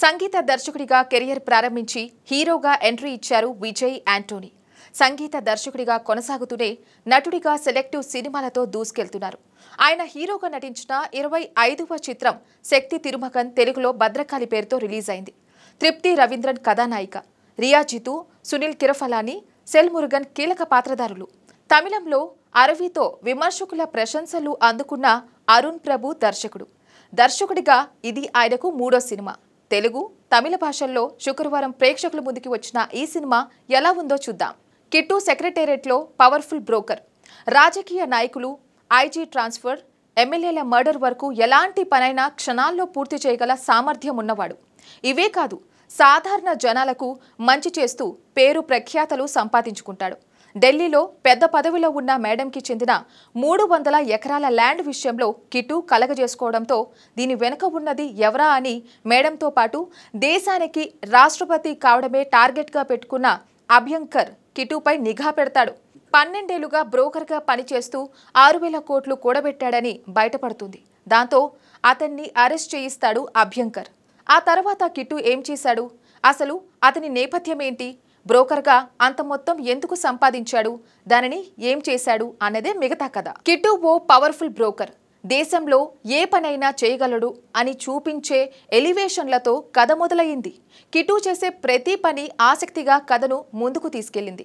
సంగీత దర్శకుడిగా కెరియర్ ప్రారంభించి హీరోగా ఎంట్రీ ఇచ్చారు విజయ్ యాంటోనీ. సంగీత దర్శకుడిగా కొనసాగుతూనే నటుడిగా సెలెక్టివ్ సినిమాలతో దూసుకెళ్తున్నారు. ఆయన హీరోగా నటించిన 25వ చిత్రం శక్తి తిరుమగన్ తెలుగులో భద్రకాళి పేరుతో రిలీజ్ అయింది. తృప్తి రవీంద్రన్ కథానాయిక, రియా జితు, సునీల్ కిరఫలాని, సెల్ మురుగన్ కీలక పాత్రధారులు. తమిళంలో అరవితో విమర్శకుల ప్రశంసలు అందుకున్న అరుణ్ ప్రభు దర్శకుడు. దర్శకుడిగా ఇది ఆయనకు 3వ సినిమా. తెలుగు, తమిళ భాషల్లో శుక్రవారం ప్రేక్షకుల ముందుకి వచ్చిన ఈ సినిమా ఎలా ఉందో చూద్దాం. కిట్టు సెక్రటేరియట్లో పవర్ఫుల్ బ్రోకర్. రాజకీయ నాయకులు, ఐజీ ట్రాన్స్ఫర్, ఎమ్మెల్యేల మర్డర్ వరకు ఎలాంటి పనైనా క్షణాల్లో పూర్తి చేయగల సామర్థ్యం ఉన్నవాడు. ఇవే కాదు, సాధారణ జనాలకు మంచి చేస్తూ పేరు ప్రఖ్యాతలు సంపాదించుకుంటాడు. ఢిల్లీలో పెద్ద పదవిలో ఉన్న మేడంకి చెందిన 300 ఎకరాల ల్యాండ్ విషయంలో కిట్టు కలగజేసుకోవడంతో దీని వెనుక ఉన్నది ఎవరా అని మేడంతో పాటు దేశానికి రాష్ట్రపతి కావడమే టార్గెట్గా పెట్టుకున్న అభ్యంకర్ కిట్టుపై నిఘా పెడతాడు. 12 ఏళ్లుగా బ్రోకర్గా పనిచేస్తూ 6,000 కోట్లు కూడబెట్టాడని బయటపడుతుంది. దాంతో అతన్ని అరెస్ట్ చేయిస్తాడు అభ్యంకర్. ఆ తర్వాత కిట్టు ఏం చేశాడు, అసలు అతని నేపథ్యం ఏంటి, బ్రోకర్గా అంత మొత్తం ఎందుకు సంపాదించాడు, దానిని ఏం చేశాడు అన్నదే మిగతా కథ. కిట్టు ఓ పవర్ఫుల్ బ్రోకర్. దేశంలో ఏ పనైనా చేయగలడు అని చూపించే ఎలివేషన్లతో కథ మొదలయ్యింది. కిట్టు చేసే ప్రతి పని ఆసక్తిగా కథను ముందుకు తీసుకెళ్లింది.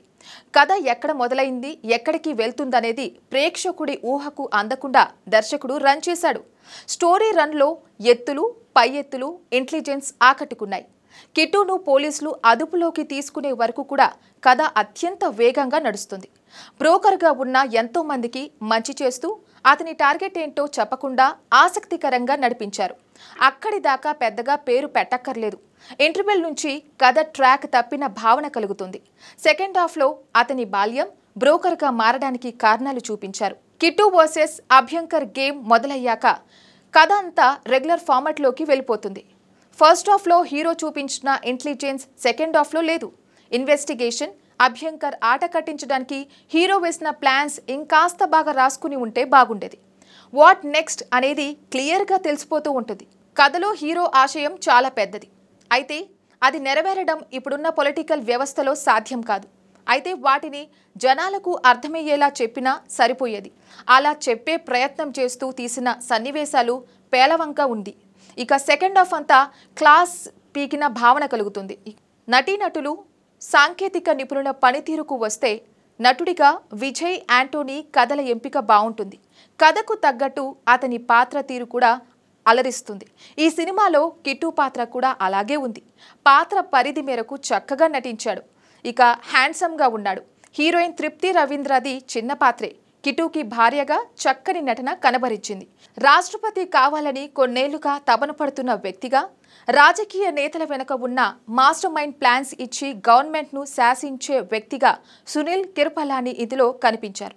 కథ ఎక్కడ మొదలైంది, ఎక్కడికి వెళ్తుందనేది ప్రేక్షకుడి ఊహకు అందకుండా దర్శకుడు రన్ చేశాడు. స్టోరీ రన్లో ఎత్తులు, పై ఎత్తులు, ఇంటెలిజెన్స్ ఆకట్టుకున్నాయి. కిట్టును పోలీసులు అదుపులోకి తీసుకునే వరకు కూడా కథ అత్యంత వేగంగా నడుస్తుంది. బ్రోకర్గా ఉన్న ఎంతో మందికి మంచి చేస్తూ అతని టార్గెట్ ఏంటో చెప్పకుండా ఆసక్తికరంగా నడిపించారు. అక్కడి దాకా పెద్దగా పేరు పెట్టక్కర్లేదు. ఇంటర్వెల్ నుంచి కథ ట్రాక్ తప్పిన భావన కలుగుతుంది. సెకండ్ హాఫ్లో అతని బాల్యం, బ్రోకర్గా మారడానికి కారణాలు చూపించారు. కిట్టు వర్సెస్ అభ్యంకర్ గేమ్ మొదలయ్యాక కథ అంతా రెగ్యులర్ ఫార్మాట్లోకి వెళ్ళిపోతుంది. ఫస్ట్ హాఫ్లో హీరో చూపించిన ఇంటెలిజెన్స్ సెకండ్ హాఫ్లో లేదు. ఇన్వెస్టిగేషన్, అభ్యంకర్ ఆట కట్టించడానికి హీరో వేసిన ప్లాన్స్ ఇంకాస్త బాగా రాసుకుని ఉంటే బాగుండేది. వాట్ నెక్స్ట్ అనేది క్లియర్గా తెలిసిపోతూ ఉంటుంది. కథలో హీరో ఆశయం చాలా పెద్దది. అయితే అది నెరవేరడం ఇప్పుడున్న పొలిటికల్ వ్యవస్థలో సాధ్యం కాదు. అయితే వాటిని జనాలకు అర్థమయ్యేలా చెప్పినా సరిపోయేది. అలా చెప్పే ప్రయత్నం చేస్తూ తీసిన సన్నివేశాలు పేలవంగా ఉంది. ఇక సెకండ్ హాఫ్ అంతా క్లాస్ పీకిన భావన కలుగుతుంది. నటీనటులు, సాంకేతిక నిపుణుల పనితీరుకు వస్తే నటుడిగా విజయ్ యాంటోనీ కథల ఎంపిక బాగుంటుంది. కథకు తగ్గట్టు అతని పాత్ర తీరు కూడా అలరిస్తుంది. ఈ సినిమాలో కిట్టు పాత్ర కూడా అలాగే ఉంది. పాత్ర పరిధి మేరకు చక్కగా నటించాడు. ఇక హ్యాండ్సమ్గా ఉన్నాడు. హీరోయిన్ తృప్తి రవీంద్రది చిన్న పాత్రే. కిట్టుకి భార్యగా చక్కని నటన కనబరిచింది. రాష్ట్రపతి కావాలని కొన్నేళ్లుగా తపన పడుతున్న వ్యక్తిగా, రాజకీయ నేతల వెనుక ఉన్న మాస్టర్ మైండ్ ప్లాన్స్ ఇచ్చి గవర్నమెంట్ను శాసించే వ్యక్తిగా సునీల్ కిరఫలాని ఇందులో కనిపించారు.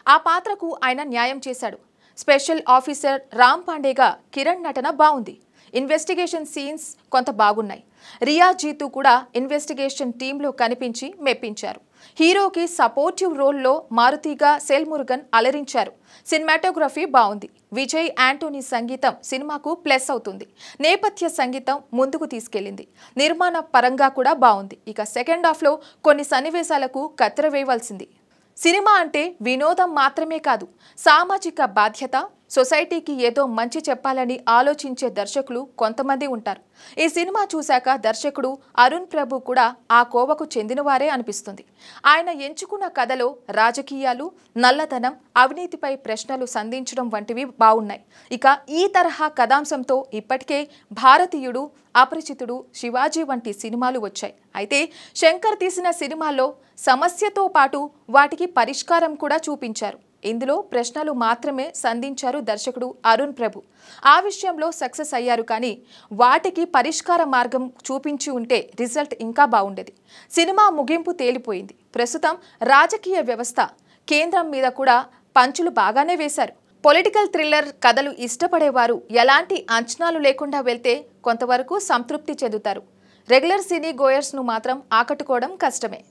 ఆ పాత్రకు ఆయన న్యాయం చేశాడు. స్పెషల్ ఆఫీసర్ రామ్ పాండేగా కిరణ్ నటన బాగుంది. ఇన్వెస్టిగేషన్ సీన్స్ కొంత బాగున్నాయి. రియా జీతు కూడా ఇన్వెస్టిగేషన్ టీంలో కనిపించి మెప్పించారు. హీరోకి సపోర్టివ్ రోల్లో మారుతిగా సెల్ మురుగన్ అలరించారు. సినిమాటోగ్రఫీ బాగుంది. విజయ్ యాంటోనీ సంగీతం సినిమాకు ప్లస్ అవుతుంది. నేపథ్య సంగీతం ముందుకు తీసుకెళ్లింది. నిర్మాణ పరంగా కూడా బాగుంది. ఇక సెకండ్ హాఫ్లో కొన్ని సన్నివేశాలకు కత్తెర వేయవలసింది. సినిమా అంటే వినోదం మాత్రమే కాదు, సామాజిక బాధ్యత, సొసైటీకి ఏదో మంచి చెప్పాలని ఆలోచించే దర్శకులు కొంతమంది ఉంటారు. ఈ సినిమా చూశాక దర్శకుడు అరుణ్ ప్రభు కూడా ఆ కోవకు చెందినవారే అనిపిస్తుంది. ఆయన ఎంచుకున్న కథలో రాజకీయాలు, నల్లధనం, అవినీతిపై ప్రశ్నలు సంధించడం వంటివి బాగున్నాయి. ఇక ఈ తరహా కథాంశంతో ఇప్పటికే భారతీయుడు, అపరిచితుడు, శివాజీ వంటి సినిమాలు వచ్చాయి. అయితే శంకర్ తీసిన సినిమాల్లో సమస్యతో పాటు వాటికి పరిష్కారం కూడా చూపించారు. ఇందులో ప్రశ్నలు మాత్రమే సంధించారు దర్శకుడు అరుణ్ ప్రభు. ఆ విషయంలో సక్సెస్ అయ్యారు. కానీ వాటికి పరిష్కార మార్గం చూపించి ఉంటే రిజల్ట్ ఇంకా బాగుండేది. సినిమా ముగింపు తేలిపోయింది. ప్రస్తుతం రాజకీయ వ్యవస్థ, కేంద్రం మీద కూడా పంచులు బాగానే వేశారు. పొలిటికల్ థ్రిల్లర్ కథలు ఇష్టపడేవారు ఎలాంటి అంచనాలు లేకుండా వెళ్తే కొంతవరకు సంతృప్తి చెందుతారు. రెగ్యులర్ సినీ గోయర్స్ను మాత్రం ఆకట్టుకోవడం కష్టమే.